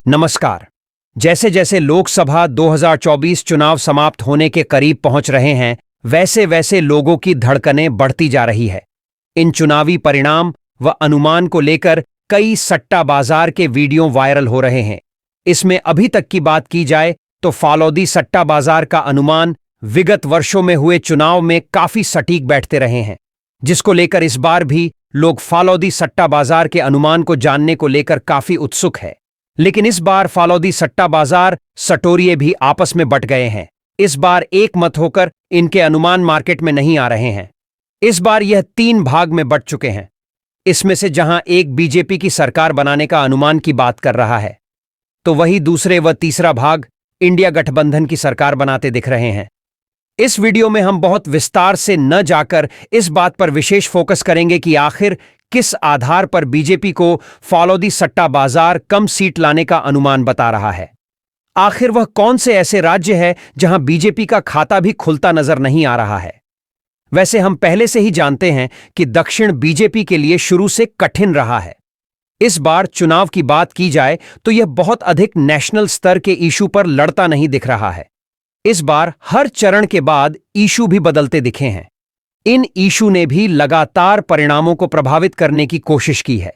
नमस्कार। जैसे जैसे लोकसभा 2024 चुनाव समाप्त होने के करीब पहुंच रहे हैं, वैसे वैसे लोगों की धड़कनें बढ़ती जा रही है। इन चुनावी परिणाम व अनुमान को लेकर कई सट्टा बाजार के वीडियो वायरल हो रहे हैं। इसमें अभी तक की बात की जाए तो फालोदी सट्टा बाजार का अनुमान विगत वर्षों में हुए चुनाव में काफी सटीक बैठते रहे हैं, जिसको लेकर इस बार भी लोग फालोदी सट्टा बाजार के अनुमान को जानने को लेकर काफी उत्सुक है। लेकिन इस बार फालोदी सट्टा बाजार सटोरिये भी आपस में बट गए हैं। इस बार एक मत होकर इनके अनुमान मार्केट में नहीं आ रहे हैं। इस बार यह 3 भाग में बट चुके हैं। इसमें से जहां एक बीजेपी की सरकार बनाने का अनुमान की बात कर रहा है, तो वही दूसरे व तीसरा भाग इंडिया गठबंधन की सरकार बनाते दिख रहे हैं। इस वीडियो में हम बहुत विस्तार से न जाकर इस बात पर विशेष फोकस करेंगे कि आखिर किस आधार पर बीजेपी को फालोदी सट्टा बाजार कम सीट लाने का अनुमान बता रहा है। आखिर वह कौन से ऐसे राज्य है जहां बीजेपी का खाता भी खुलता नजर नहीं आ रहा है। वैसे हम पहले से ही जानते हैं कि दक्षिण बीजेपी के लिए शुरू से कठिन रहा है। इस बार चुनाव की बात की जाए तो यह बहुत अधिक नेशनल स्तर के इशू पर लड़ता नहीं दिख रहा है। इस बार हर चरण के बाद इशू भी बदलते दिखे हैं। इन इशू ने भी लगातार परिणामों को प्रभावित करने की कोशिश की है।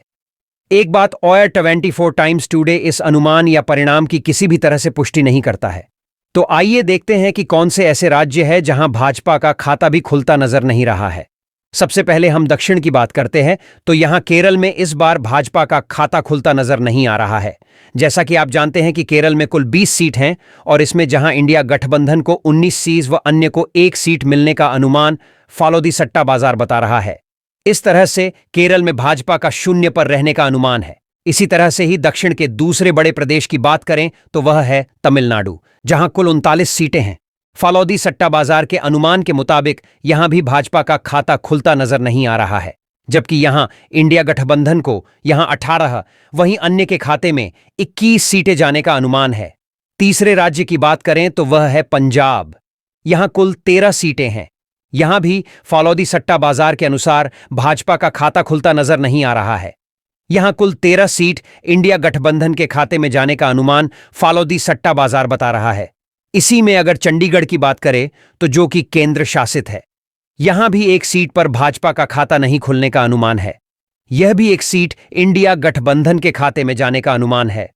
एक बात ऑयर 24 टाइम्स टुडे इस अनुमान या परिणाम की किसी भी तरह से पुष्टि नहीं करता है। तो आइए देखते हैं कि कौन से ऐसे राज्य हैं जहां भाजपा का खाता भी खुलता नजर नहीं रहा है। सबसे पहले हम दक्षिण की बात करते हैं तो यहां केरल में इस बार भाजपा का खाता खुलता नजर नहीं आ रहा है। जैसा कि आप जानते हैं कि केरल में कुल 20 सीट हैं और इसमें जहां इंडिया गठबंधन को 19 सीट व अन्य को 1 सीट मिलने का अनुमान फालोदी सट्टा बाजार बता रहा है। इस तरह से केरल में भाजपा का 0 पर रहने का अनुमान है। इसी तरह से ही दक्षिण के दूसरे बड़े प्रदेश की बात करें तो वह है तमिलनाडु, जहां कुल 39 सीटें हैं। फालोदी सट्टा बाजार के अनुमान के मुताबिक यहां भी भाजपा का खाता खुलता नजर नहीं आ रहा है, जबकि यहां इंडिया गठबंधन को यहां 18, वहीं अन्य के खाते में 21 सीटें जाने का अनुमान है। तीसरे राज्य की बात करें तो वह है पंजाब। यहां कुल 13 सीटें हैं। यहां भी फालोदी सट्टा बाजार के अनुसार भाजपा का खाता खुलता नजर नहीं आ रहा है। यहां कुल 13 सीट इंडिया गठबंधन के खाते में जाने का अनुमान फालोदी सट्टा बाजार बता रहा है। इसी में अगर चंडीगढ़ की बात करें तो जो कि केंद्र शासित है, यहां भी 1 सीट पर भाजपा का खाता नहीं खुलने का अनुमान है। यह भी 1 सीट इंडिया गठबंधन के खाते में जाने का अनुमान है।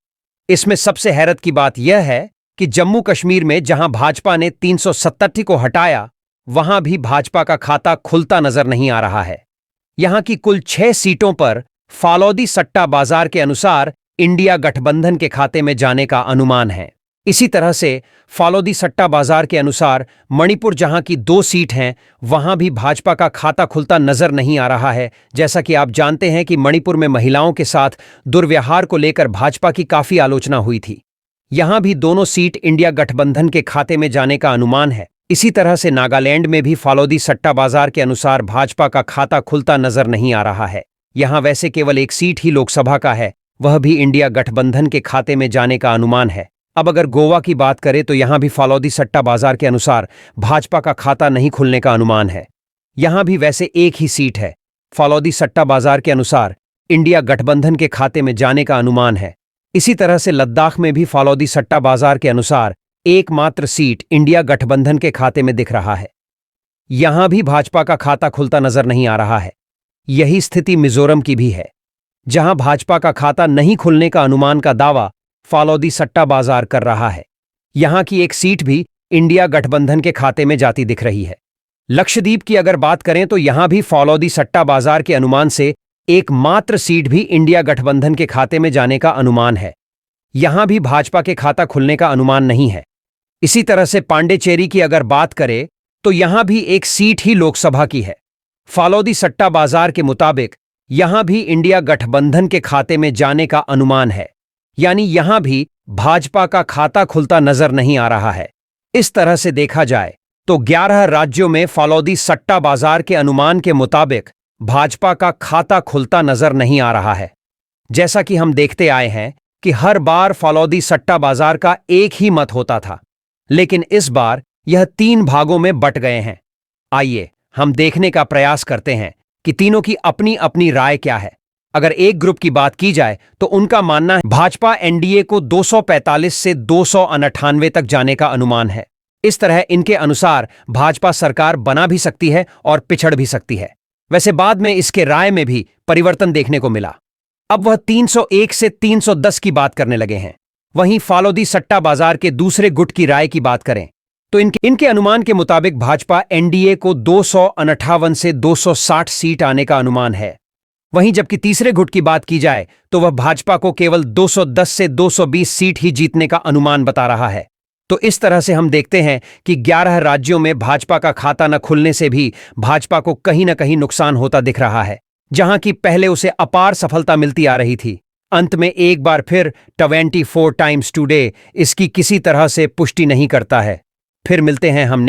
इसमें सबसे हैरत की बात यह है कि जम्मू कश्मीर में जहां भाजपा ने 370 को हटाया, वहां भी भाजपा का खाता खुलता नजर नहीं आ रहा है। यहां की कुल 6 सीटों पर फालोदी सट्टा बाजार के अनुसार इंडिया गठबंधन के खाते में जाने का अनुमान है। इसी तरह से फालोदी सट्टा बाजार के अनुसार मणिपुर, जहां की 2 सीट हैं, वहां भी भाजपा का खाता खुलता नजर नहीं आ रहा है। जैसा कि आप जानते हैं कि मणिपुर में महिलाओं के साथ दुर्व्यवहार को लेकर भाजपा की काफी आलोचना हुई थी। यहां भी दोनों सीट इंडिया गठबंधन के खाते में जाने का अनुमान है। इसी तरह से नागालैंड में भी फालोदी सट्टा बाजार के अनुसार भाजपा का खाता खुलता नजर नहीं आ रहा है। यहां वैसे केवल 1 सीट ही लोकसभा का है, वह भी इंडिया गठबंधन के खाते में जाने का अनुमान है। अब अगर गोवा की बात करें तो यहां भी फालोदी सट्टा बाजार के अनुसार भाजपा का खाता नहीं खुलने का अनुमान है। यहां भी वैसे 1 ही सीट है। फालोदी सट्टा बाजार के अनुसार इंडिया गठबंधन के खाते में जाने का अनुमान है। इसी तरह से लद्दाख में भी फालोदी सट्टा बाजार के अनुसार एकमात्र सीट इंडिया गठबंधन के खाते में दिख रहा है। यहां भी भाजपा का खाता खुलता नजर नहीं आ रहा है। यही स्थिति मिजोरम की भी है, जहां भाजपा का खाता नहीं खुलने का अनुमान का दावा फालोदी सट्टा बाजार कर रहा है। यहां की 1 सीट भी इंडिया गठबंधन के खाते में जाती दिख रही है। लक्षद्वीप की अगर बात करें तो यहां भी फालोदी सट्टा बाजार के अनुमान से एकमात्र सीट भी इंडिया गठबंधन के खाते में जाने का अनुमान है। यहां भी भाजपा के खाता खुलने का अनुमान नहीं है। इसी तरह से पांडेचेरी की अगर बात करें तो यहां भी 1 सीट ही लोकसभा की है। फालोदी सट्टा बाजार के मुताबिक यहां भी इंडिया गठबंधन के खाते में जाने का अनुमान है, यानी यहां भी भाजपा का खाता खुलता नजर नहीं आ रहा है। इस तरह से देखा जाए तो 11 राज्यों में फालोदी सट्टा बाजार के अनुमान के मुताबिक भाजपा का खाता खुलता नजर नहीं आ रहा है। जैसा कि हम देखते आए हैं कि हर बार फालोदी सट्टा बाजार का 1 ही मत होता था, लेकिन इस बार यह 3 भागों में बट गए हैं। आइए हम देखने का प्रयास करते हैं कि तीनों की अपनी अपनी राय क्या है। अगर एक ग्रुप की बात की जाए तो उनका मानना है भाजपा एनडीए को 245 से 298 तक जाने का अनुमान है। इस तरह इनके अनुसार भाजपा सरकार बना भी सकती है और पिछड़ भी सकती है। वैसे बाद में इसके राय में भी परिवर्तन देखने को मिला। अब वह 301 से 310 की बात करने लगे हैं। वहीं फालोदी सट्टा बाजार के दूसरे गुट की राय की बात करें तो इनके अनुमान के मुताबिक भाजपा एनडीए को 258 से 260 सीट आने का अनुमान है। वहीं जबकि तीसरे गुट की बात की जाए तो वह भाजपा को केवल 210 से 220 सीट ही जीतने का अनुमान बता रहा है। तो इस तरह से हम देखते हैं कि 11 राज्यों में भाजपा का खाता न खुलने से भी भाजपा को कहीं न कहीं नुकसान होता दिख रहा है, जहां की पहले उसे अपार सफलता मिलती आ रही थी। अंत में एक बार फिर 24 टाइम्स टुडे इसकी किसी तरह से पुष्टि नहीं करता है। फिर मिलते हैं हम